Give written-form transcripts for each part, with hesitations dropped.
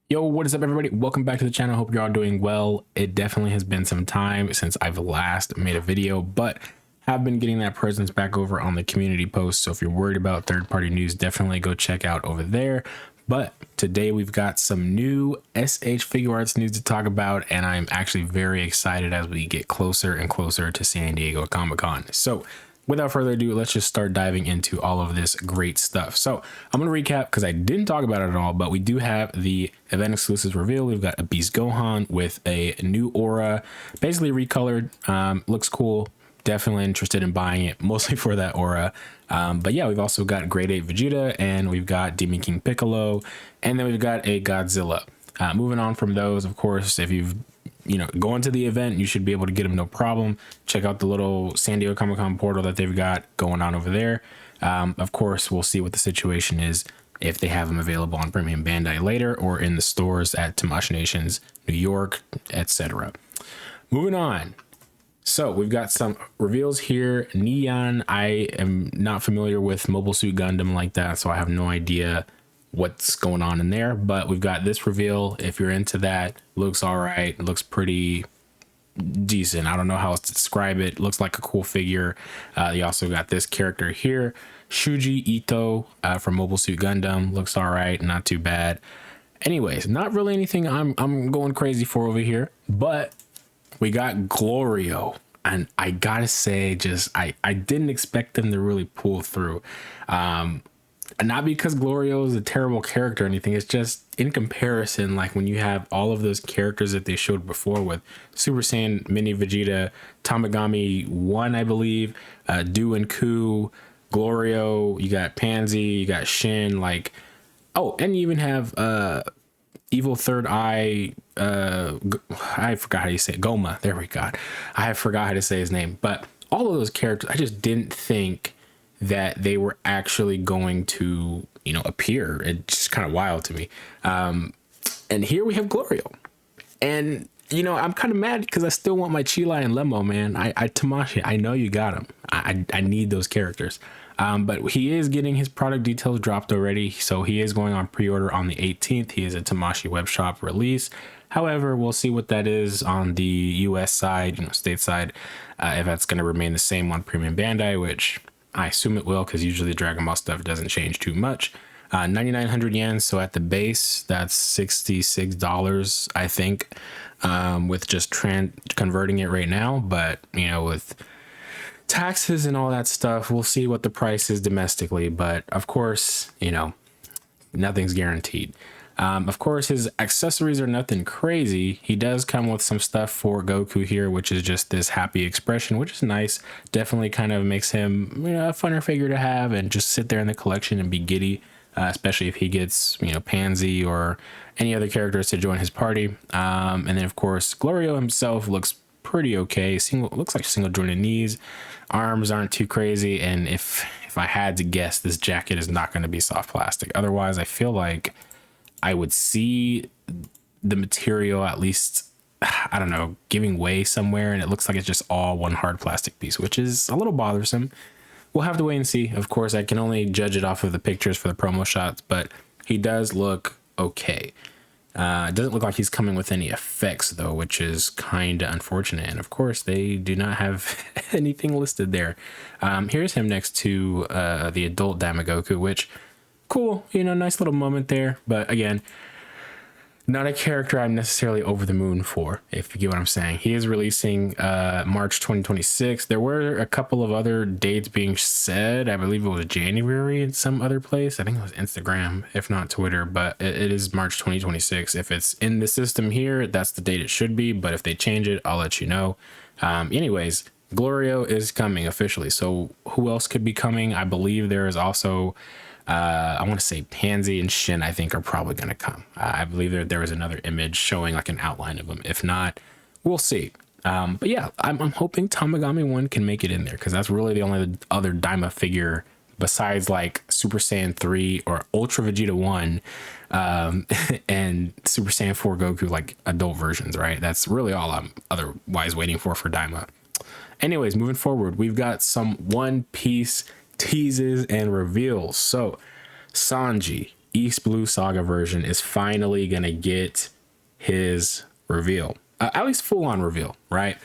Yo, what is up, everybody? Welcome back to the channel. Hope you're all doing well. It definitely has been some time since I've last made a video, but have been getting that presence back over on the community post. So if you're worried about third-party news, definitely go check out over there. But today we've got some new SH Figuarts news to talk about, and I'm actually very excited as we get closer and closer to San Diego Comic-Con. So without further ado, let's just start diving into all of this great stuff. So I'm going to recap because I didn't talk about it at all, but we do have the event exclusives reveal. We've got a Beast Gohan with a new aura, basically recolored. Looks cool. Definitely interested in buying it, mostly for that aura. But yeah, we've also got Grade 8 Vegeta, and we've got Demon King Piccolo, and then we've got a Godzilla. Moving on from those, of course, if you've going to the event, you should be able to get them no problem. Check out the little San Diego Comic-Con portal that they've got going on over there. Of course, we'll see what the situation is if they have them available on Premium Bandai later or in the stores at Tamashii Nations, New York, etc. Moving on. So we've got some reveals here. Neon, I am not familiar with Mobile Suit Gundam like that, so I have no idea what's going on in there, but we've got this reveal. If you're into that, looks all right. It looks pretty decent. I don't know how else to describe it. Looks like a cool figure. You also got this character here, Shuji Ito from Mobile Suit Gundam. Looks all right, not too bad. Anyways, not really anything I'm going crazy for over here, but we got Glorio, and I gotta say, I didn't expect them to really pull through. Not because Glorio is a terrible character or anything. It's just in comparison, like when you have all of those characters that they showed before with Super Saiyan Mini Vegeta, Tamagami 1, I believe, Do and Ku, Glorio, you got Pansy, you got Shin, like, oh, and you even have Evil Third Eye, I forgot how you say it, Goma, there we go. I forgot how to say his name, but all of those characters, I just didn't think that they were actually going to, appear. It's just kind of wild to me. And here we have Glorio. And, I'm kind of mad because I still want my Chilai and Lemo, man. I Tamashii, I know you got him. I need those characters. But he is getting his product details dropped already. So he is going on pre-order on the 18th. He is a Tamashii web shop release. However, we'll see what that is on the US side, stateside, if that's going to remain the same on Premium Bandai, which I assume it will, because usually Dragon Ball stuff doesn't change too much. 9,900 yen. So at the base, that's $66, I think, with just converting it right now. But, with taxes and all that stuff, we'll see what the price is domestically. But of course, nothing's guaranteed. Of course, his accessories are nothing crazy. He does come with some stuff for Goku here, which is just this happy expression, which is nice. Definitely kind of makes him, a funner figure to have and just sit there in the collection and be giddy, especially if he gets, Pansy or any other characters to join his party. And then, of course, Glorio himself looks pretty okay. Looks like single jointed knees. Arms aren't too crazy. And if I had to guess, this jacket is not going to be soft plastic. Otherwise, I feel like I would see the material at least, I don't know, giving way somewhere, and it looks like it's just all one hard plastic piece, which is a little bothersome. We'll have to wait and see. Of course, I can only judge it off of the pictures for the promo shots, but he does look okay. It doesn't look like he's coming with any effects, though, which is kind of unfortunate. And of course, they do not have anything listed there. Here's him next to the adult Damagoku, which, cool, nice little moment there. But again, not a character I'm necessarily over the moon for, if you get what I'm saying. He is releasing March 2026. There were a couple of other dates being said. I believe it was January in some other place. I think it was Instagram, if not Twitter, but it is March 2026. If it's in the system here, that's the date it should be. But if they change it, I'll let you know. Anyways, Glorio is coming officially. So who else could be coming? I believe there is also I want to say Pansy and Shin, I think, are probably going to come. I believe there was another image showing like an outline of them. If not, we'll see. But yeah, I'm hoping Tamagami 1 can make it in there, because that's really the only other Daima figure besides like Super Saiyan 3 or Ultra Vegeta 1 and Super Saiyan 4 Goku, like adult versions, right? That's really all I'm otherwise waiting for Daima. Anyways, moving forward, we've got some One Piece teases and reveals. So Sanji East Blue Saga version is finally gonna get his reveal, at least full on reveal, right?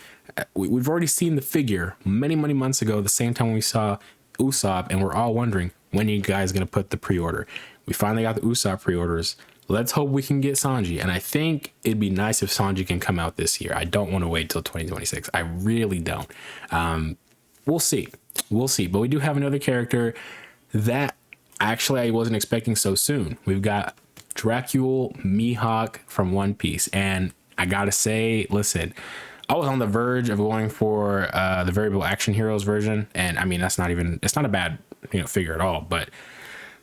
We've already seen the figure many months ago, the same time we saw Usopp, and we're all wondering, when are you guys gonna put the pre-order? We finally got the Usopp pre-orders. Let's hope we can get Sanji, and I think it'd be nice if Sanji can come out this year. I don't want to wait till 2026. I really don't. We'll see, but we do have another character that actually I wasn't expecting so soon. We've got Dracul Mihawk from One Piece, and I gotta say, listen, I was on the verge of going for the Variable Action Heroes version, and I mean, it's not a bad figure at all, but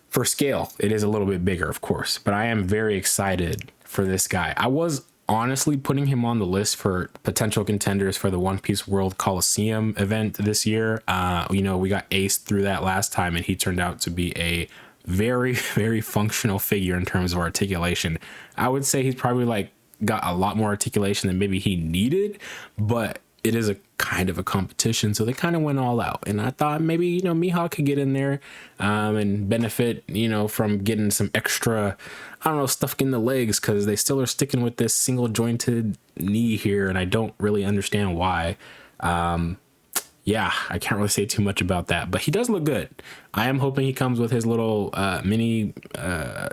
for scale, it is a little bit bigger, of course. But I am very excited for this guy. I was honestly putting him on the list for potential contenders for the One Piece World Coliseum event this year. We got aced through that last time, and he turned out to be a very functional figure in terms of articulation. I would say he's probably like got a lot more articulation than maybe he needed, but it is a kind of a competition, so they kind of went all out, and I thought maybe Mihawk could get in there and benefit from getting some extra, I don't know, stuff in the legs, because they still are sticking with this single jointed knee here, and I don't really understand why. Yeah, I can't really say too much about that, but he does look good. I am hoping he comes with his little mini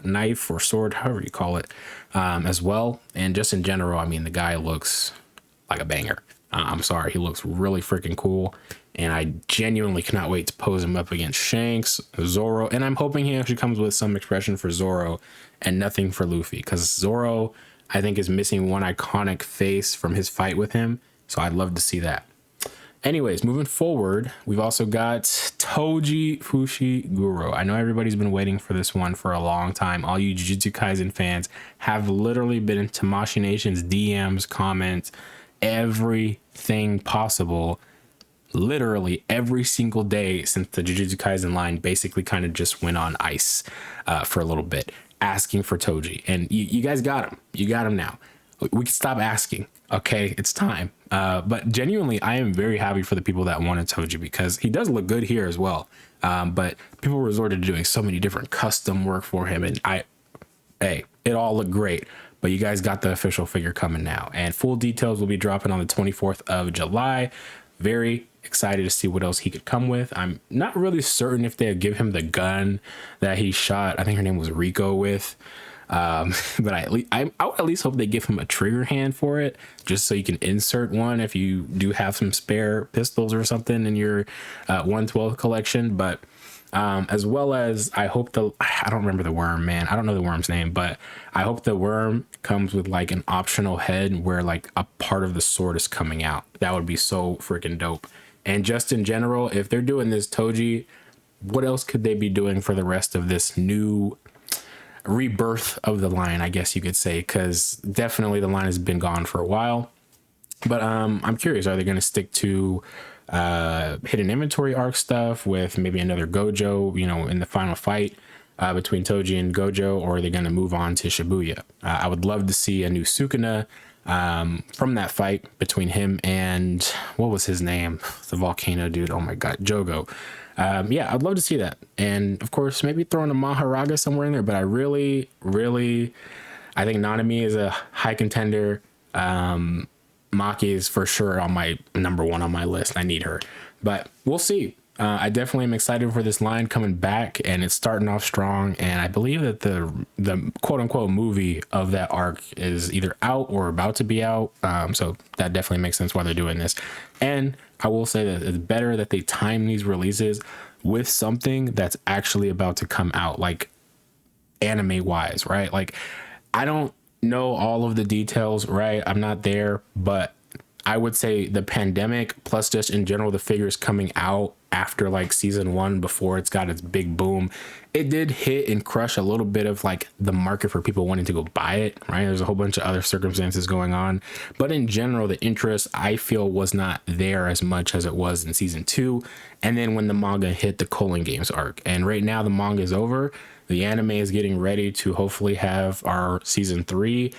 knife or sword, however you call it, as well. And just in general, I mean, the guy looks like a banger. I'm sorry, he looks really freaking cool, and I genuinely cannot wait to pose him up against Shanks, Zoro, and I'm hoping he actually comes with some expression for Zoro and nothing for Luffy, because Zoro, I think, is missing one iconic face from his fight with him, so I'd love to see that. Anyways, moving forward, we've also got Toji Fushiguro. I know everybody's been waiting for this one for a long time. All you Jujutsu Kaisen fans have literally been in Tamashii Nation's DMs, comments, everything possible, literally every single day since the Jujutsu Kaisen line basically kind of just went on ice for a little bit, asking for Toji. And you guys got him. You got him now. We can stop asking. Okay, it's time. But genuinely, I am very happy for the people that wanted Toji, because he does look good here as well. But people resorted to doing so many different custom work for him, and it all looked great. But you guys got the official figure coming now, and full details will be dropping on the 24th of July. Very excited to see what else he could come with. I'm not really certain if they'll give him the gun that he shot, I think her name was Rico, with. But I would at least hope they give him a trigger hand for it, just so you can insert one if you do have some spare pistols or something in your 112 collection. But as well as I hope I don't remember the worm, man. I don't know the worm's name, but I hope the worm comes with like an optional head where like a part of the sword is coming out. That would be so freaking dope. And just in general, if they're doing this Toji, what else could they be doing for the rest of this new rebirth of the line, I guess you could say, because definitely the line has been gone for a while. But I'm curious, are they going to stick to hidden inventory arc stuff with maybe another Gojo, in the final fight between Toji and Gojo, or are they going to move on to Shibuya? I would love to see a new Sukuna from that fight between him and, what was his name? The volcano dude. Oh my God, Jogo. Yeah, I'd love to see that. And of course, maybe throwing a Maharaga somewhere in there, but I really, I think Nanami is a high contender. Maki is for sure on my number one on my list. I need her, but we'll see. I definitely am excited for this line coming back, and it's starting off strong. And I believe that the quote unquote movie of that arc is either out or about to be out. So that definitely makes sense why they're doing this. And I will say that it's better that they time these releases with something that's actually about to come out, like anime wise, right? Like, I don't know all of the details, right? I'm not there, but I would say the pandemic plus just in general, the figures coming out after like season one, before it's got its big boom, it did hit and crush a little bit of like the market for people wanting to go buy it, right? There's a whole bunch of other circumstances going on, but in general, the interest I feel was not there as much as it was in season two. And then when the manga hit the Colon Games arc, and right now the manga is over, the anime is getting ready to hopefully have our season 3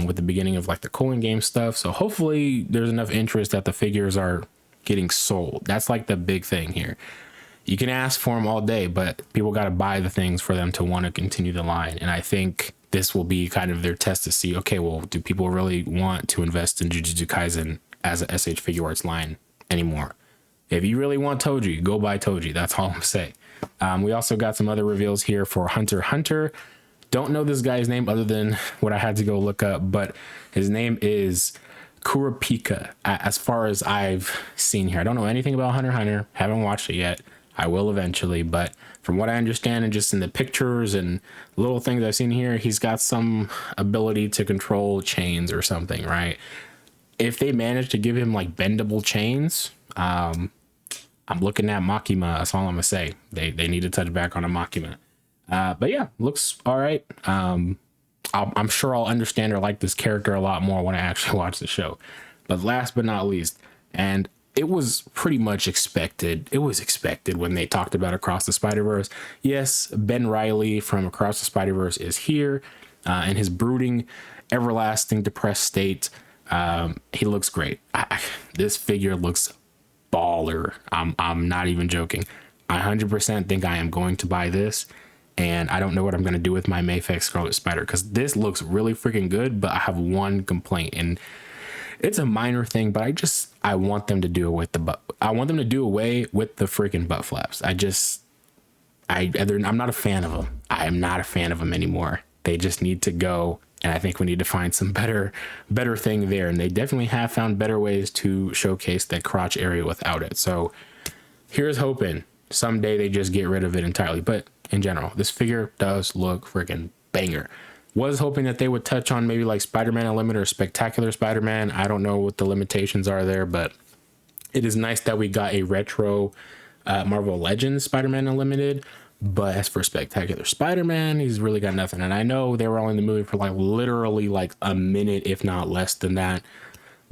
with the beginning of like the Colon Game stuff. So hopefully there's enough interest that the figures are getting sold. That's like the big thing here. you can ask for them all day, but people got to buy the things for them to want to continue the line. And I think this will be kind of their test to see, okay, well, do people really want to invest in Jujutsu Kaisen as a SH Figuarts line anymore? If you really want Toji, go buy Toji. That's all I'm saying. We also got some other reveals here for Hunter x Hunter. Don't know this guy's name other than what I had to go look up, but his name is Kurapika, as far as I've seen here. I don't know anything about Hunter x Hunter. Haven't watched it yet. I will eventually, but from what I understand and just in the pictures and little things I've seen here, he's got some ability to control chains or something, right? If they manage to give him like bendable chains, I'm looking at Makima. That's all I'm gonna say. They need to touch back on a Makima. But yeah, looks all right. I'm sure I'll understand or like this character a lot more when I actually watch the show. But last but not least, and it was pretty much expected. It was expected when they talked about Across the Spider-Verse. Yes, Ben Reilly from Across the Spider-Verse is here in his brooding, everlasting, depressed state. He looks great. This figure looks baller. I'm not even joking. I 100% think I am going to buy this. And I don't know what I'm going to do with my Mihawk Scarlet Spider, because this looks really freaking good, but I have one complaint, and it's a minor thing, but I want them to do away with the butt. I want them to do away with the freaking butt flaps. I'm not a fan of them. I am not a fan of them anymore. They just need to go. And I think we need to find some better thing there. And they definitely have found better ways to showcase that crotch area without it. So here's hoping someday they just get rid of it entirely. But in general, this figure does look freaking banger. Was hoping that they would touch on maybe like Spider-Man Unlimited or Spectacular Spider-Man. I don't know what the limitations are there, but it is nice that we got a retro Marvel Legends Spider-Man Unlimited. But as for Spectacular Spider-Man, he's really got nothing. And I know they were only in the movie for like literally like a minute, if not less than that.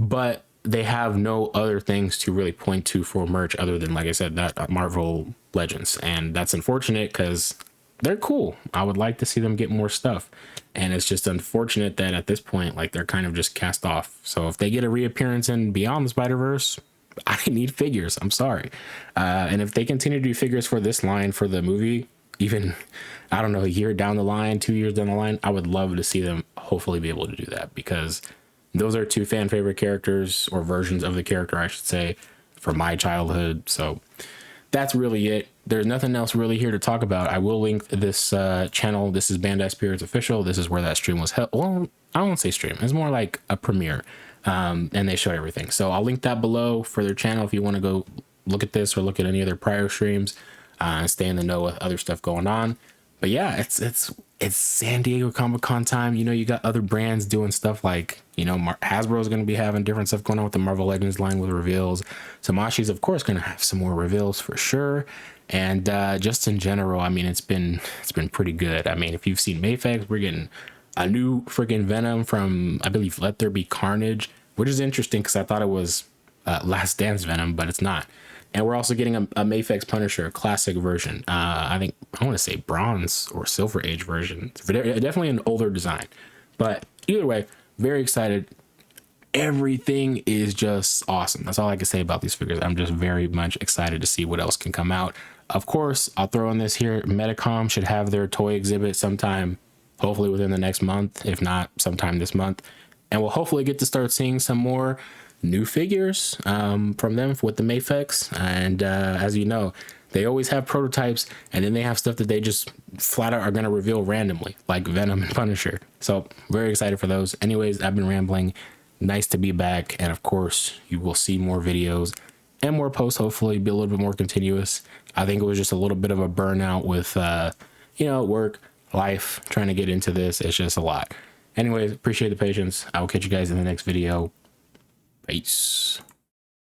But they have no other things to really point to for merch other than, like I said, that Marvel Legends. And that's unfortunate because they're cool. I would like to see them get more stuff. And it's just unfortunate that at this point, like, they're kind of just cast off. So if they get a reappearance in Beyond the Spider-Verse, I need figures. I'm sorry. And if they continue to do figures for this line for the movie, even, I don't know, a year down the line, 2 years down the line, I would love to see them hopefully be able to do that, because those are two fan favorite characters, or versions of the character, I should say, from my childhood. So that's really it. There's nothing else really here to talk about. I will link this channel. This is Bandai Spirits Official. This is where that stream was held. Well, I won't say stream. It's more like a premiere. And they show everything. So I'll link that below for their channel if you want to go look at this or look at any other prior streams and stay in the know with other stuff going on. But yeah, it's San Diego Comic-Con time. You know, you got other brands doing stuff like, you know, Hasbro is going to be having different stuff going on with the Marvel Legends line with reveals. Tamashii's, of course, going to have some more reveals for sure. And just in general, I mean, it's been pretty good. I mean, if you've seen Mihawk, we're getting a new freaking Venom from, I believe, Let There Be Carnage, which is interesting because I thought it was Last Dance Venom, but it's not. And we're also getting a Mihawk Punisher classic version. I think I want to say bronze or silver age version. It's definitely an older design, but either way, very excited. Everything is just awesome. That's all I can say about these figures. I'm just very much excited to see what else can come out. Of course, I'll throw in this here. Medicom should have their toy exhibit sometime, hopefully within the next month, if not sometime this month. And we'll hopefully get to start seeing some more new figures from them with the Mihawks. And as you know, they always have prototypes, and then they have stuff that they just flat out are going to reveal randomly, like Venom and Punisher. So very excited for those. Anyways, I've been rambling. Nice to be back. And of course, you will see more videos and more posts, hopefully be a little bit more continuous. I think it was just a little bit of a burnout with, you know, work, life, trying to get into this. It's just a lot. Anyways, appreciate the patience. I will catch you guys in the next video. Peace.